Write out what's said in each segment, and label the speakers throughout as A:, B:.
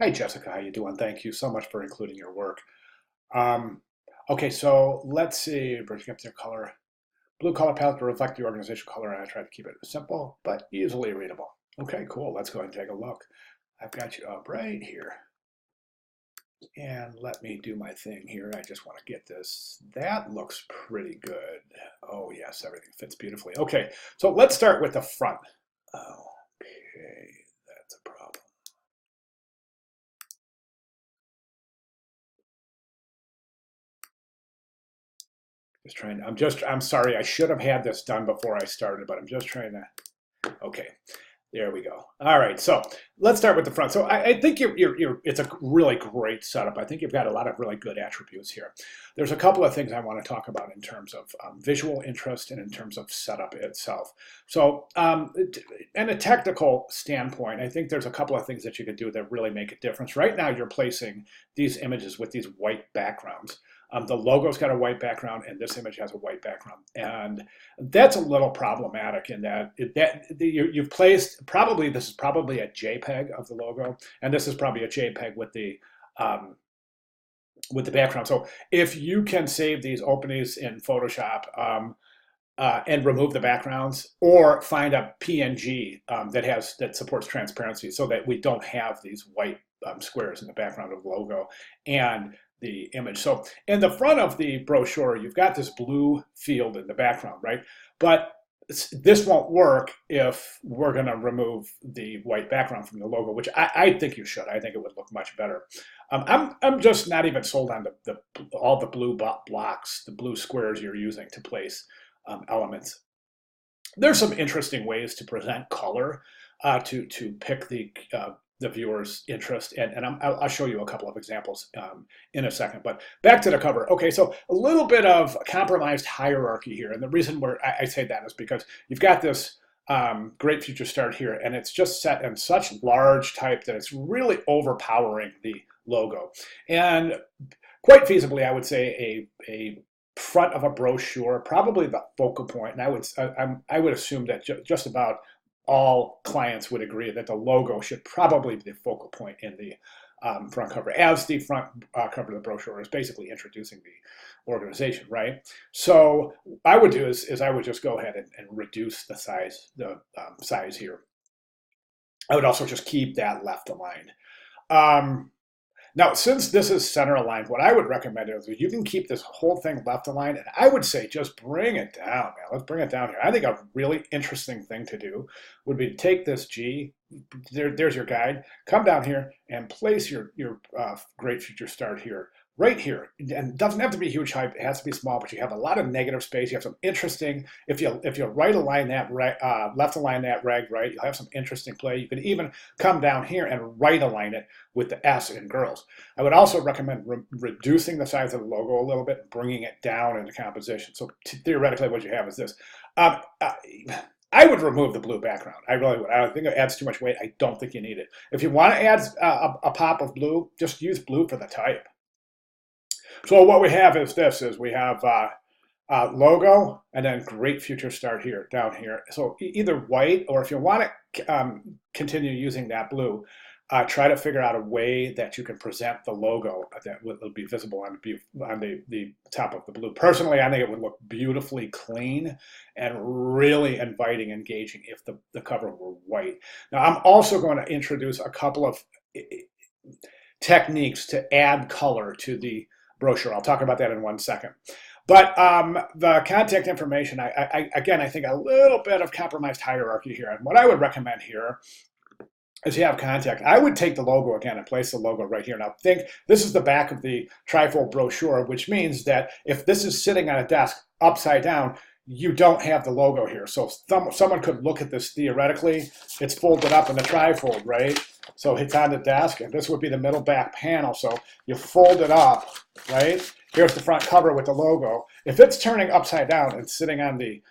A: Hey Jessica, how you doing? Thank you so much for including your work. Um, okay, so let's see, bridging up to color. Blue color palette to reflect the organization color, and I try to keep it simple but easily readable. Okay, cool. Let's go ahead and take a look. I've got you up right here. And let me do my thing here. I just want to get this. That looks pretty good. Oh, yes, everything fits beautifully. Okay, so let's start with the front. Okay, that's a problem. I'm sorry, I should have had this done before I started, but I'm just trying to, okay, there we go. All right, so let's start with the front. So I think it's a really great setup. I think you've got a lot of really good attributes here. There's a couple of things I want to talk about in terms of visual interest and in terms of setup itself. So in a technical standpoint, I think there's a couple of things that you could do that really make a difference. Right now, you're placing these images with these white backgrounds. The logo's got a white background, and this image has a white background, and that's a little problematic in that you've placed probably this is probably a JPEG of the logo, and this is probably a JPEG with the background. So if you can save these openings in Photoshop and remove the backgrounds, or find a PNG that supports transparency, so that we don't have these white squares in the background of the logo and the image. So in the front of the brochure, you've got this blue field in the background, right? But this won't work if we're going to remove the white background from the logo, which I think you should. I think it would look much better. I'm just not even sold on all the blue blocks, the blue squares you're using to place elements. There's some interesting ways to present color to pick the viewer's interest, and I'll show you a couple of examples in a second. But back to the cover. Okay, so a little bit of compromised hierarchy here, and the reason where I say that is because you've got this great future start here, and it's just set in such large type that it's really overpowering the logo. And quite feasibly, I would say a front of a brochure, probably the focal point, and I would assume that just about all clients would agree that the logo should probably be the focal point in the front cover, as the front cover of the brochure is basically introducing the organization, right? So I would do is I would just go ahead and reduce the size here. I would also just keep that left aligned. Um, Now, since this is center aligned, what I would recommend is you can keep this whole thing left aligned, and I would say just bring it down, man. Let's bring it down here. I think a really interesting thing to do would be to take this G, there's your guide, come down here and place your great future start here, right here. And it doesn't have to be huge height, it has to be small, but you have a lot of negative space. You have some interesting, if you right align that, left align that rag right, you'll have some interesting play. You could even come down here and right align it with the S in girls. I would also recommend reducing the size of the logo a little bit, bringing it down in the composition. So theoretically, what you have is this. Um, uh, I would remove the blue background. I really would. I don't think it adds too much weight. I don't think you need it. If you want to add a pop of blue, just use blue for the type. So what we have is this: is we have logo and then great future start here down here. So either white, or if you want to continue using that blue, try to figure out a way that you can present the logo that will be visible on the top of the blue. Personally, I think it would look beautifully clean and really inviting, engaging if the cover were white. Now, I'm also going to introduce a couple of techniques to add color to the brochure. I'll talk about that in 1 second. But the contact information, again, I think a little bit of compromised hierarchy here. And what I would recommend here is you have contact. I would take the logo again and place the logo right here. Now think, this is the back of the trifold brochure, which means that if this is sitting on a desk upside down, you don't have the logo here. So someone could look at this theoretically. It's folded up in the trifold, right? So it's on the desk, and this would be the middle back panel. So you fold it up, right? Here's the front cover with the logo. If it's turning upside down and sitting on the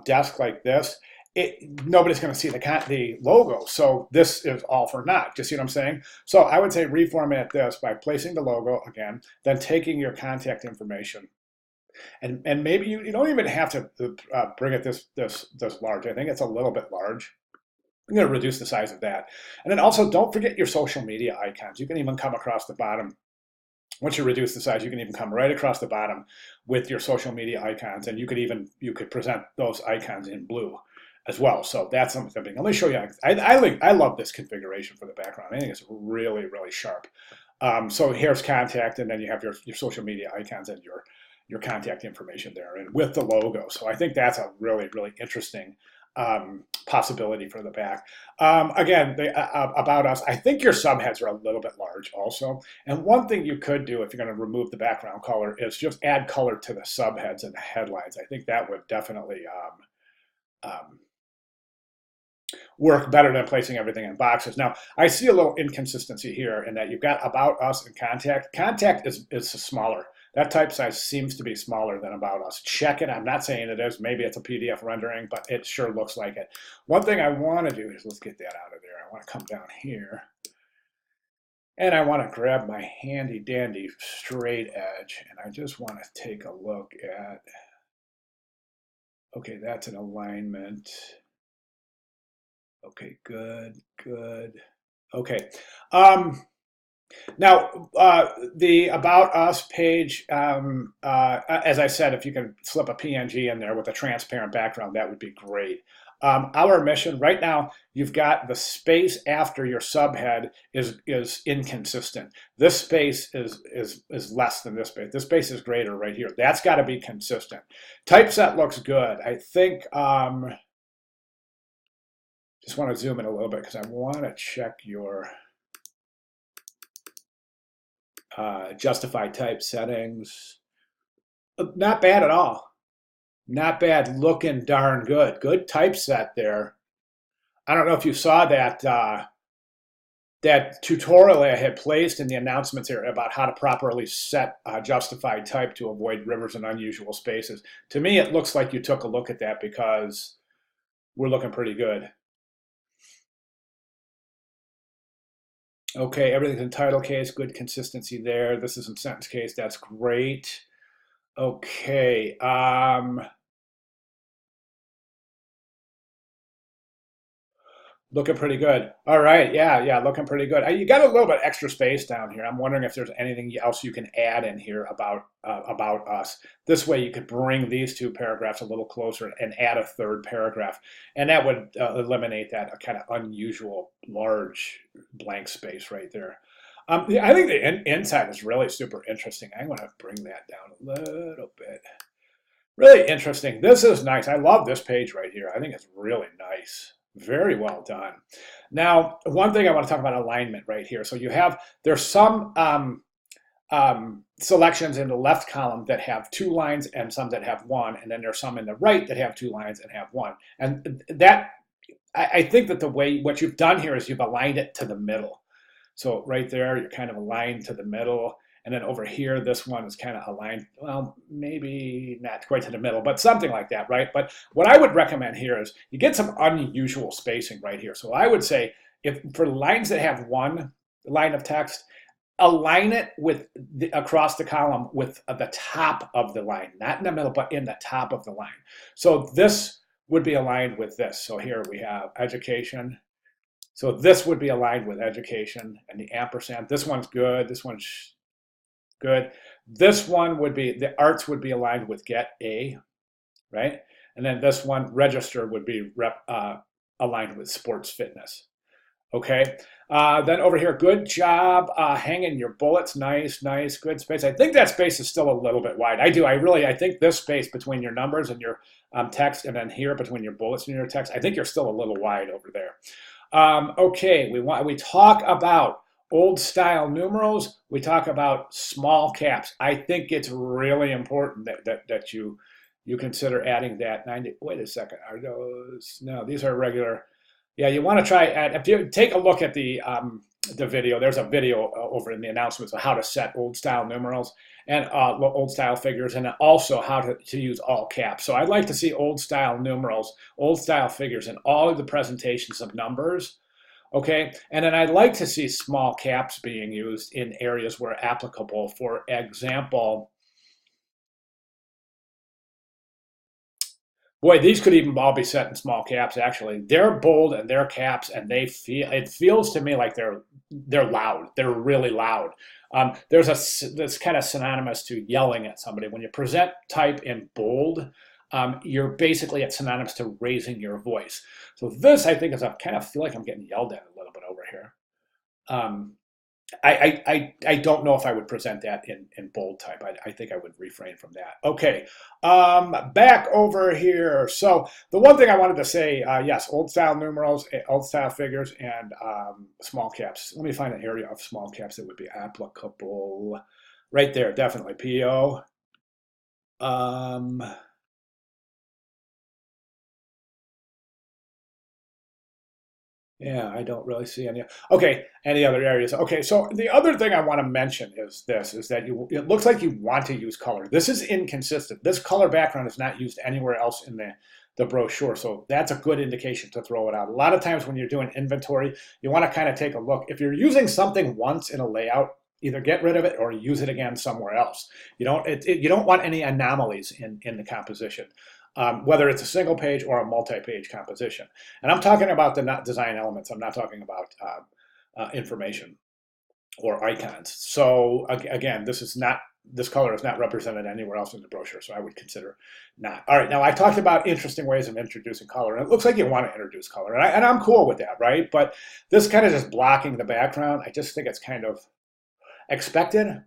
A: desk like this, nobody's going to see the logo. So this is all for naught. Do you see what I'm saying? So I would say reformat this by placing the logo again, then taking your contact information. And maybe you don't even have to bring it this large. I think it's a little bit large. I'm going to reduce the size of that. And then also don't forget your social media icons. You can even come across the bottom. Once you reduce the size, you can even come right across the bottom with your social media icons, and you could present those icons in blue as well. So that's something. Let me show you. I love this configuration for the background. I think it's really, really sharp. So here's contact, and then you have your social media icons and your contact information there, and with the logo. So I think that's a really, really interesting possibility for the back. Again, about us, I think your subheads are a little bit large also. And one thing you could do if you're going to remove the background color is just add color to the subheads and the headlines. I think that would definitely work better than placing everything in boxes. Now, I see a little inconsistency here in that you've got About Us and Contact. Contact is smaller. That type size seems to be smaller than About Us. Check it. I'm not saying it is. Maybe it's a PDF rendering, but it sure looks like it. One thing I want to do is, let's get that out of there. I want to come down here. And I want to grab my handy dandy straight edge. And I just want to take a look at, okay, that's an alignment. Okay, good, good. Okay. Now, the About Us page, as I said, if you can slip a PNG in there with a transparent background, that would be great. Our mission right now, you've got the space after your subhead is inconsistent. This space is less than this space. This space is greater right here. That's got to be consistent. Typeset looks good. I think. Just want to zoom in a little bit because I want to check your justify type settings. Not bad at all. Not bad. Looking darn good. Good typeset there. I don't know if you saw that that tutorial I had placed in the announcements here about how to properly set justified type to avoid rivers and unusual spaces. To me, it looks like you took a look at that because we're looking pretty good. Okay, everything's in title case, good consistency there. This is in sentence case, that's great. Okay, looking pretty good. All right, yeah, looking pretty good. You got a little bit extra space down here. I'm wondering if there's anything else you can add in here about us. This way you could bring these two paragraphs a little closer and add a third paragraph. And that would eliminate that kind of unusual large blank space right there. I think the inside is really super interesting. I'm going to bring that down a little bit. Really interesting. This is nice. I love this page right here. I think it's really nice. Very well done. Now, one thing I want to talk about alignment right here. So you have, there's some selections in the left column that have 2 lines and some that have 1, and then there's some in the right that have 2 lines and have 1. And that, I think that the way, what you've done here is you've aligned it to the middle. So right there, you're kind of aligned to the middle. And then over here, this one is kind of aligned, well, maybe not quite to the middle, but something like that, right? But what I would recommend here is you get some unusual spacing right here. So I would say if for lines that have 1 line of text, align it with across the column with the top of the line, not in the middle, but in the top of the line. So this would be aligned with this. So here we have education. So this would be aligned with education and the ampersand. This one's good. This one's good. This one would be, the arts would be aligned with get A, right? And then this one, register, would be aligned with sports fitness. Okay. Then over here, good job hanging your bullets. Nice, nice, good space. I think that space is still a little bit wide. I think this space between your numbers and your text, and then here between your bullets and your text, I think you're still a little wide over there. Okay, we talk about old style numerals. We talk about small caps. I think it's really important that you consider adding that 90. Wait a second. Are those? No, these are regular. Yeah, you want to try add. If you take a look at the video, there's a video over in the announcements of how to set old style numerals and old style figures, and also how to use all caps. So I'd like to see old style numerals, old style figures in all of the presentations of numbers. Okay, and then I'd like to see small caps being used in areas where applicable. For example, Boy, these could even all be set in small caps. Actually, they're bold and they're caps, and they feel. It feels to me like they're loud. They're really loud. There's that's kind of synonymous to yelling at somebody. When you present type in bold, you're basically it's synonymous to raising your voice. So this, I think, is I kind of feel like I'm getting yelled at a little bit over here. Um, I don't know if I would present that in bold type. I think I would refrain from that. Okay, back over here. So the one thing I wanted to say, yes, old style numerals, old style figures, and small caps. Let me find an area of small caps that would be applicable. Right there, definitely PO. Um, Yeah, I don't really see any. Okay, any other areas? Okay, so the other thing I want to mention is this, is that it looks like you want to use color. This is inconsistent. This color background is not used anywhere else in the brochure, so that's a good indication to throw it out. A lot of times when you're doing inventory, you want to kind of take a look. If you're using something once in a layout, either get rid of it or use it again somewhere else. You don't want any anomalies in the composition. Whether it's a single page or a multi-page composition. And I'm talking about the not design elements. I'm not talking about information or icons. So again, this color is not represented anywhere else in the brochure, so I would consider not. All right, now I talked about interesting ways of introducing color, and it looks like you want to introduce color, and I'm cool with that, right? But this kind of just blocking the background, I just think it's kind of expected.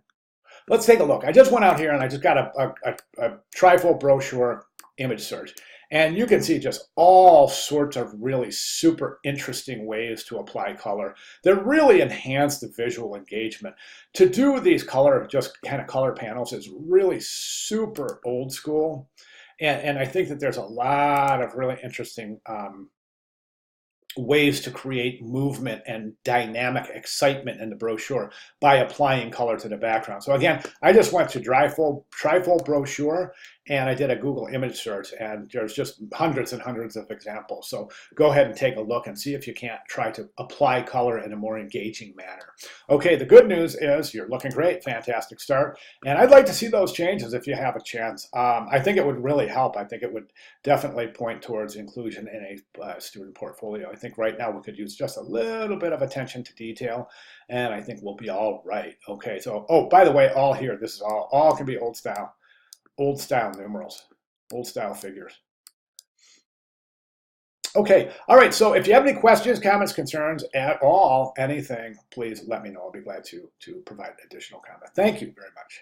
A: Let's take a look. I just went out here and I just got a trifold brochure image search. And you can see just all sorts of really super interesting ways to apply color that really enhance the visual engagement. To do these just kind of color panels is really super old school. And I think that there's a lot of really interesting ways to create movement and dynamic excitement in the brochure by applying color to the background. So again, I just went to trifold brochure and I did a Google image search, and there's just hundreds and hundreds of examples. So go ahead and take a look and see if you can't try to apply color in a more engaging manner. Okay, the good news is you're looking great, fantastic start. And I'd like to see those changes if you have a chance. I think it would really help. I think it would definitely point towards inclusion in a student portfolio. I think right now we could use just a little bit of attention to detail, and I think we'll be all right. Okay, so, oh, by the way, all here, this is all can be old style numerals, old style figures. Okay, all right, so if you have any questions, comments, concerns at all, anything, please let me know. I'll be glad to provide additional comment. Thank you very much.